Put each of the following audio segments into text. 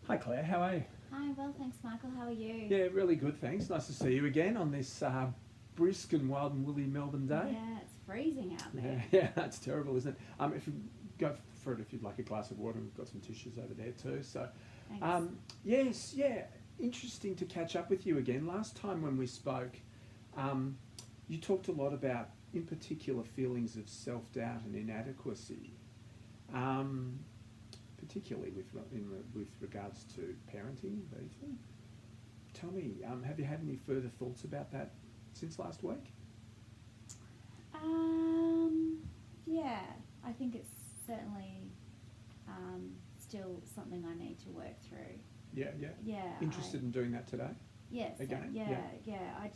Hi Claire, how are you? Hi, well, thanks, Michael. How are you? Yeah, really good, thanks. Nice to see you again on this brisk and wild and woolly Melbourne day. Yeah, it's freezing out Yeah, there. yeah, that's terrible, isn't it? If you go for it, if you'd like a glass of water, we've got some tissues over there too. So, Thanks. yes, yeah, interesting to catch up with you again. Last time when we spoke, you talked a lot about, in particular, feelings of self-doubt and inadequacy. Particularly with regards to parenting, Ethan. Tell me, have you had any further thoughts about that since last week? Yeah, I think it's certainly still something I need to work through. Yeah, yeah. Yeah. Interested in doing that today? Yes. Again? Yeah. I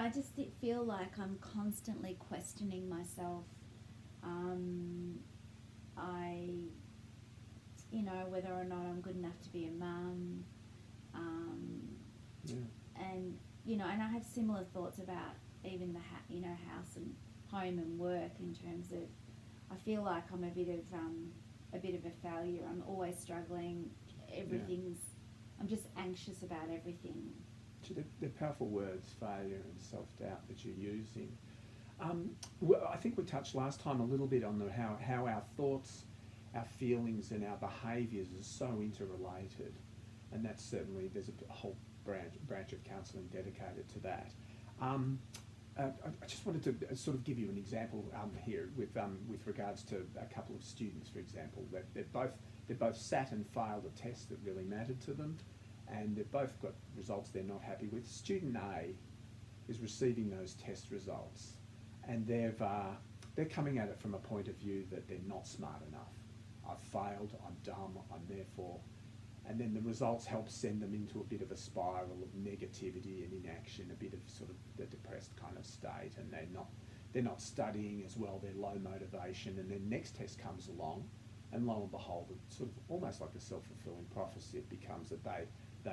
just feel like I'm constantly questioning myself. Whether or not I'm good enough to be a mum. Yeah. And I have similar thoughts about even the house and home and work, in terms of, I feel like I'm a bit of a failure. I'm always struggling. I'm just anxious about everything. So they're powerful words, failure and self-doubt, that you're using. Well, I think we touched last time a little bit on how our thoughts, our feelings and our behaviours are so interrelated, and that's certainly, there's a whole branch of counselling dedicated to that. I just wanted to sort of give you an example here with regards to a couple of students, for example. They've both sat and failed a test that really mattered to them, and they've both got results they're not happy with. Student A is receiving those test results, and they're coming at it from a point of view that they're not smart enough. I've failed, I'm dumb, I'm therefore... And then the results help send them into a bit of a spiral of negativity and inaction, a bit of sort of the depressed kind of state, and they're not studying as well, they're low motivation, and then next test comes along, and lo and behold, it's sort of almost like a self-fulfilling prophecy. It becomes that they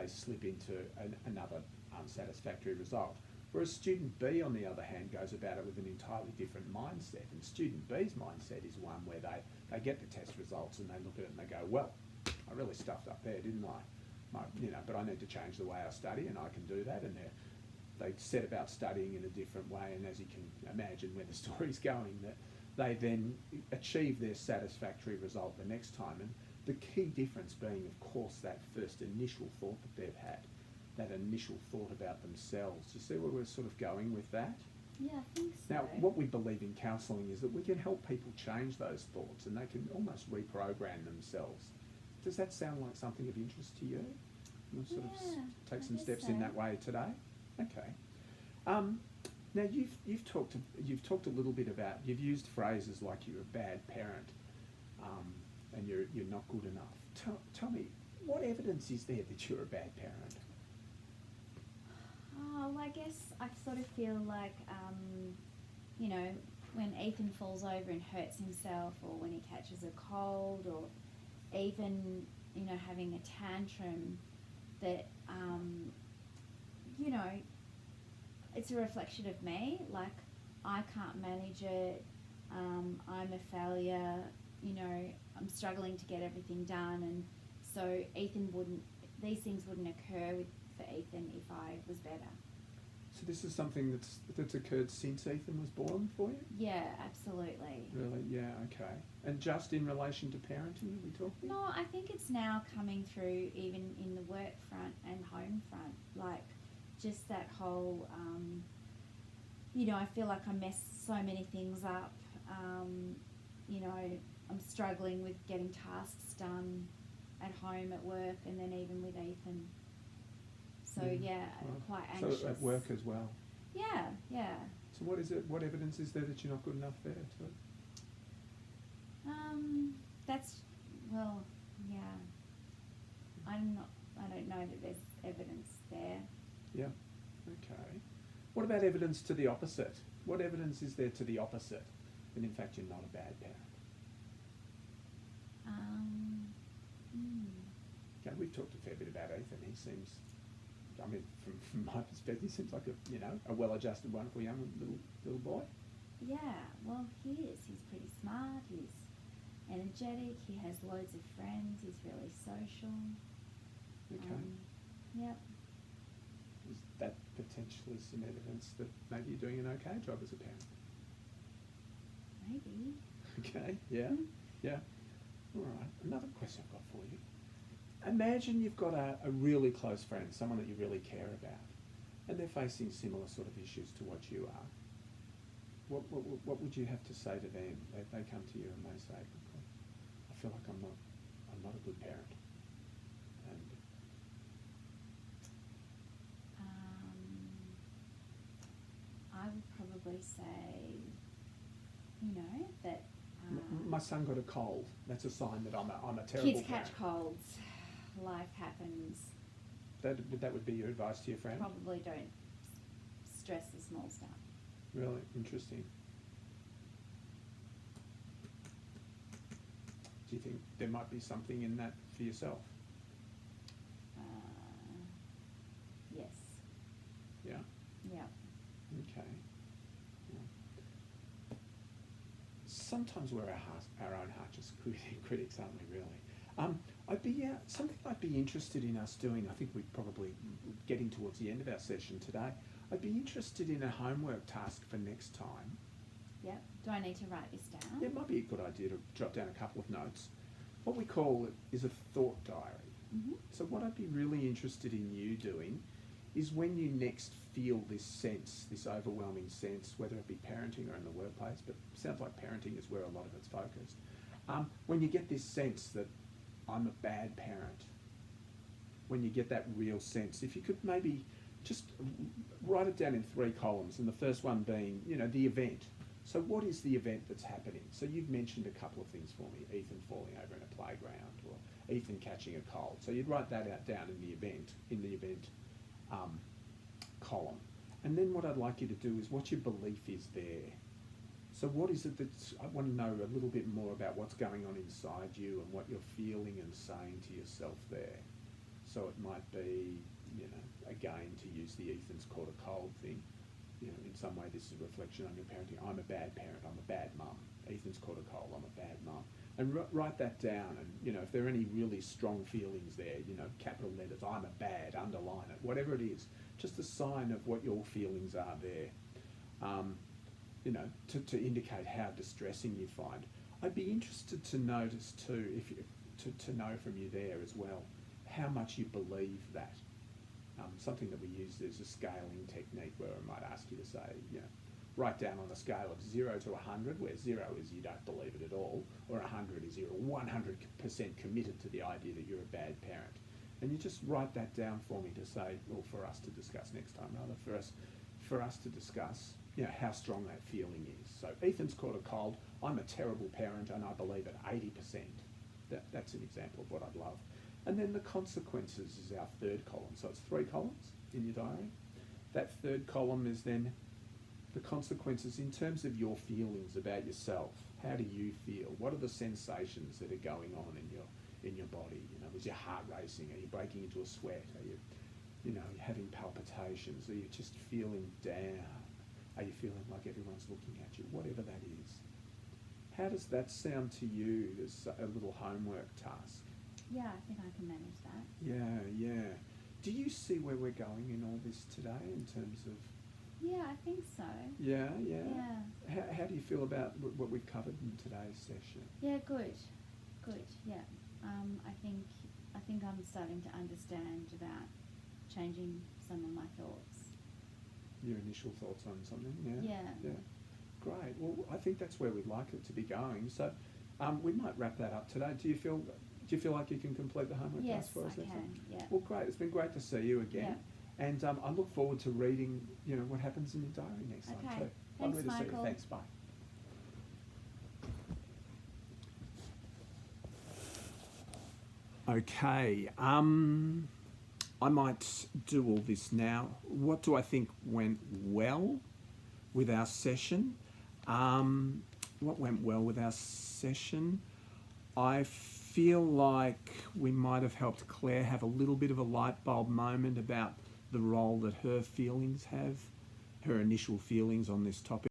slip into another unsatisfactory result. Whereas student B, on the other hand, goes about it with an entirely different mindset. And student B's mindset is one where they get the test results and they look at it and they go, well, I really stuffed up there, didn't I? But I need to change the way I study, and I can do that. And they set about studying in a different way, and as you can imagine where the story's going, that they then achieve their satisfactory result the next time. And the key difference being, of course, that first initial thought that they've had, that initial thought about themselves. You see where we're sort of going with that? Yeah, I think so. Now, what we believe in counselling is that we can help people change those thoughts, and they can almost reprogram themselves. Does that sound like something of interest to you? We'll sort of take some steps in that way today. Okay. Now you've talked a little bit about, you've used phrases like you're a bad parent, and you're not good enough. Tell me, what evidence is there that you're a bad parent? Oh, well, I guess I sort of feel like, when Ethan falls over and hurts himself, or when he catches a cold, or even, having a tantrum, that, it's a reflection of me. Like, I can't manage it, I'm a failure, I'm struggling to get everything done, and so these things wouldn't occur for Ethan if I was better. So this is something that's occurred since Ethan was born for you? Yeah, absolutely. Really? Yeah, okay. And just in relation to parenting, are we talking? No, I think it's now coming through even in the work front and home front. Like, just that whole, I feel like I mess so many things up. I'm struggling with getting tasks done at home, at work, and then even with Ethan. So I'm quite anxious. So at work as well? Yeah. So what is it? What evidence is there that you're not good enough there? I don't know that there's evidence there. Yeah. Okay. What about evidence to the opposite? What evidence is there to the opposite? That in fact you're not a bad parent? Okay, we've talked a fair bit about Ethan. He seems, from my perspective, he seems like a well-adjusted, wonderful young little boy. Yeah, well, he is. He's pretty smart. He's energetic. He has loads of friends. He's really social. Okay. Yep. Is that potentially some evidence that maybe you're doing an okay job as a parent? Maybe. Okay, yeah, yeah. All right, another question I've got for you. Imagine you've got a really close friend, someone that you really care about, and they're facing similar sort of issues to what you are. What would you have to say to them? They come to you and they say, I feel like I'm not a good parent. And I would probably say, that my son got a cold. That's a sign that I'm a terrible kids parent. catch colds. Life happens. That would be your advice to your friend? Probably don't stress the small stuff. Really interesting. Do you think there might be something in that for yourself? Yes. Yeah. Yeah. Okay. Yeah. Sometimes we're our own harshest critics, aren't we? Really. Something I'd be interested in us doing. I think we're probably getting towards the end of our session today. I'd be interested in a homework task for next time. Yep. Do I need to write this down? Yeah, it might be a good idea to jot down a couple of notes. What we call it is a thought diary. Mm-hmm. So what I'd be really interested in you doing is when you next feel this sense, this overwhelming sense, whether it be parenting or in the workplace, but it sounds like parenting is where a lot of it's focused. When you get this sense that I'm a bad parent, when you get that real sense, if you could maybe just write it down in 3 columns, and the first one being, the event. So what is the event that's happening? So you've mentioned a couple of things for me, Ethan falling over in a playground or Ethan catching a cold. So you'd write that out down in the event column. And then what I'd like you to do is what your belief is there. So what is it I want to know a little bit more about what's going on inside you and what you're feeling and saying to yourself there. So it might be, again, to use the Ethan's caught a cold thing, in some way this is a reflection on your parenting. I'm a bad parent, I'm a bad mum. Ethan's caught a cold, I'm a bad mum. And write that down, and, if there are any really strong feelings there, capital letters, I'm a bad, underline it, whatever it is, just a sign of what your feelings are there, to indicate how distressing you find. I'd be interested to notice too, to know from you there as well, how much you believe that. Something that we use is a scaling technique where I might ask you to say, write down on a scale of 0 to 100, where 0 is you don't believe it at all, or 100 is you're 100% committed to the idea that you're a bad parent. And you just write that down for me to say, or for us to discuss next time, rather, for us to discuss, how strong that feeling is. So Ethan's caught a cold, I'm a terrible parent, and I believe it 80%. That's an example of what I'd love. And then the consequences is our 3rd column. So it's 3 columns in your diary. That 3rd column is then the consequences in terms of your feelings about yourself. How do you feel? What are the sensations that are going on in your body? Is your heart racing? Are you breaking into a sweat? Are you, you're having palpitations? Are you just feeling down? Are you feeling like everyone's looking at you? Whatever that is. How does that sound to you as a little homework task? Yeah, I think I can manage that. Yeah. Do you see where we're going in all this today in terms of... Yeah, I think so. Yeah. Yeah. How do you feel about what we've covered in today's session? Yeah, good, yeah. I think I'm starting to understand about changing some of my thoughts. Your initial thoughts on something? Yeah. Great. Well, I think that's where we'd like it to be going. So we might wrap that up today. Do you feel like you can complete the homework task for us? Yes, I can. Yeah. Well, great. It's been great to see you again. Yeah. And I look forward to reading, what happens in your diary next time too. Thanks, Lovely to see you. Michael. Thanks. Bye. Okay. I might do all this now. What do I think went well with our session? What went well with our session? I feel like we might have helped Claire have a little bit of a light bulb moment about the role that her feelings have, her initial feelings on this topic.